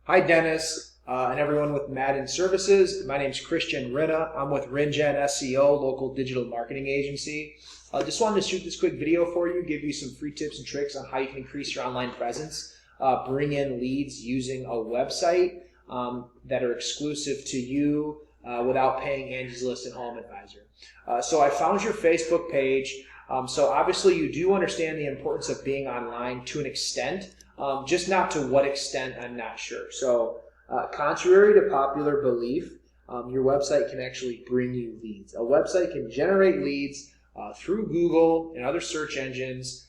Hi, Dennis, and everyone with Madden Services. My name is Christian Rinna. I'm with RinGen SEO, local digital marketing agency. Just wanted to shoot this quick video for you, give you some free tips and tricks on how you can increase your online presence, bring in leads using a website that are exclusive to you without paying Angie's List and Home Advisor. So I found your Facebook page. So obviously you do understand the importance of being online to an extent. Just not to what extent, I'm not sure. So contrary to popular belief, your website can actually bring you leads. A website can generate leads through Google and other search engines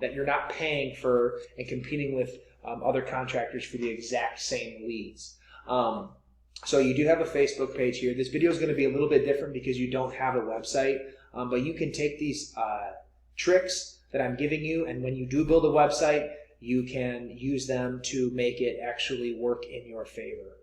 that you're not paying for and competing with other contractors for the exact same leads. So you do have a Facebook page here. This video is going to be a little bit different because you don't have a website, but you can take these tricks that I'm giving you, and when you do build a website, you can use them to make it actually work in your favor.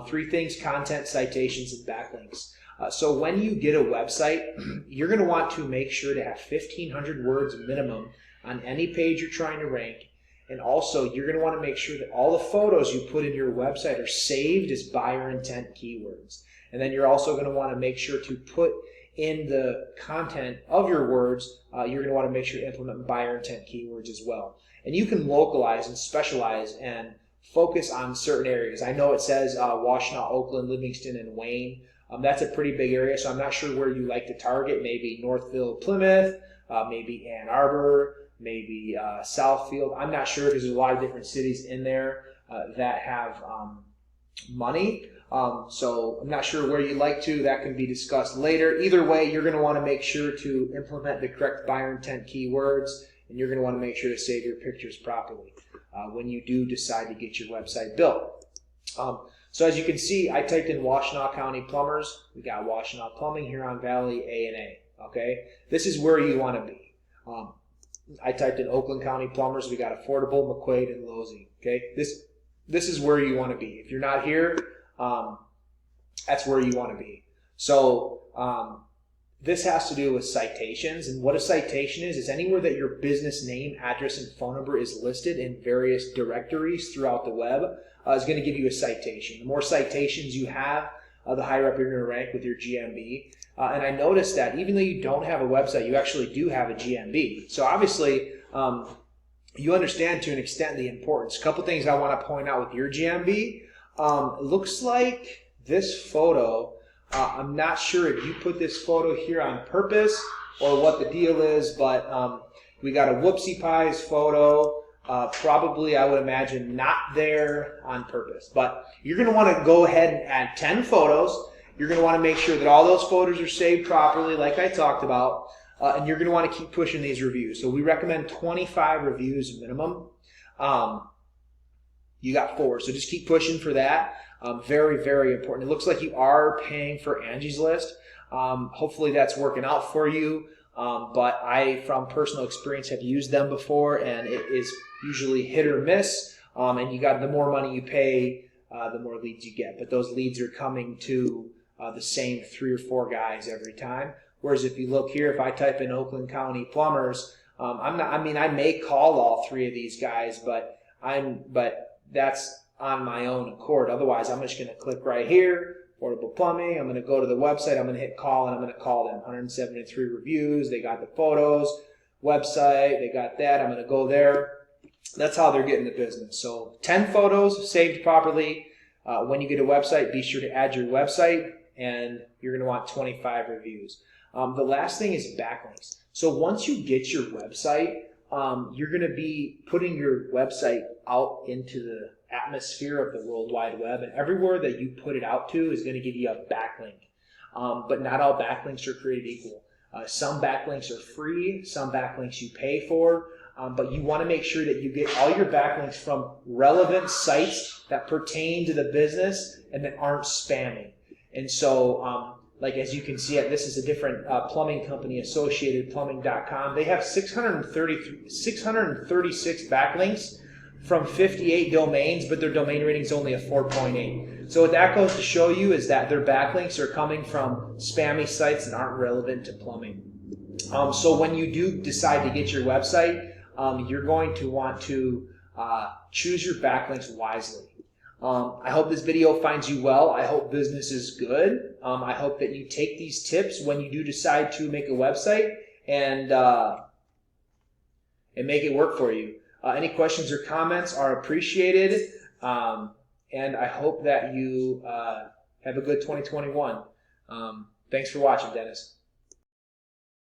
Three things: content, citations, and backlinks. So when you get a website, you're going to want to make sure to have 1,500 words minimum on any page you're trying to rank. And also, you're going to want to make sure that all the photos you put in your website are saved as buyer intent keywords. And then you're also going to want to make sure to put in the content of your words, you're going to want to make sure to implement buyer intent keywords as well. And you can localize and specialize and focus on certain areas. I know it says Washtenaw, Oakland, Livingston, and Wayne. That's a pretty big area, so I'm not sure where you like to target. Maybe Northville, Plymouth, maybe Ann Arbor, maybe Southfield. I'm not sure because there's a lot of different cities in there that have money. So I'm not sure where you'd like to. That can be discussed later. Either way, you're going to want to make sure to implement the correct buyer intent keywords, and you're going to want to make sure to save your pictures properly when you do decide to get your website built. So as you can see, I typed in Washtenaw County Plumbers. We got Washtenaw Plumbing, Huron Valley, A&A. Okay, this is where you want to be. I typed in Oakland County Plumbers. We got Affordable, McQuaid, and Losey. Okay, this is where you want to be. If you're not here, that's where you want to be. So this has to do with citations, and what a citation is anywhere that your business name, address, and phone number is listed in various directories throughout the web is going to give you a citation. The more citations you have, the higher up you're going to rank with your GMB. And I noticed that even though you don't have a website, you actually do have a GMB. So obviously, you understand to an extent the importance. A couple things I want to point out with your GMB. It looks like this photo, I'm not sure if you put this photo here on purpose or what the deal is, but we got a Whoopsie Pies photo. Probably, I would imagine, not there on purpose. But you're going to want to go ahead and add 10 photos. You're going to want to make sure that all those photos are saved properly, like I talked about. And you're going to want to keep pushing these reviews. So we recommend 25 reviews minimum. You got 4, so just keep pushing for that. Very, very important. It looks like you are paying for Angie's List. Hopefully that's working out for you. But I, from personal experience, have used them before, and it is usually hit or miss. And you got the more money you pay, the more leads you get. But those leads are coming to the same 3 or 4 guys every time. Whereas if you look here, if I type in Oakland County Plumbers, I may call all 3 of these guys, but that's on my own accord. Otherwise, I'm just going to click right here, Affordable Plumbing. I'm going to go to the website. I'm going to hit call, and I'm going to call them. 173 reviews. They got the photos, website. They got that. I'm going to go there. That's how they're getting the business. So 10 photos saved properly. When you get a website, be sure to add your website, and you're going to want 25 reviews. The last thing is backlinks. So once you get your website, you're going to be putting your website out into the atmosphere of the World Wide Web, and everywhere that you put it out to is going to give you a backlink. But not all backlinks are created equal. Some backlinks are free, some backlinks you pay for, but you want to make sure that you get all your backlinks from relevant sites that pertain to the business and that aren't spamming. And so, like as you can see, this is a different plumbing company, AssociatedPlumbing.com. They have 636 backlinks from 58 domains, but their domain rating is only a 4.8. So what that goes to show you is that their backlinks are coming from spammy sites that aren't relevant to plumbing. So when you do decide to get your website, you're going to want to choose your backlinks wisely. I hope this video finds you well. I hope business is good. I hope that you take these tips when you do decide to make a website and make it work for you. Any questions or comments are appreciated. And I hope that you have a good 2021. Thanks for watching, Dennis.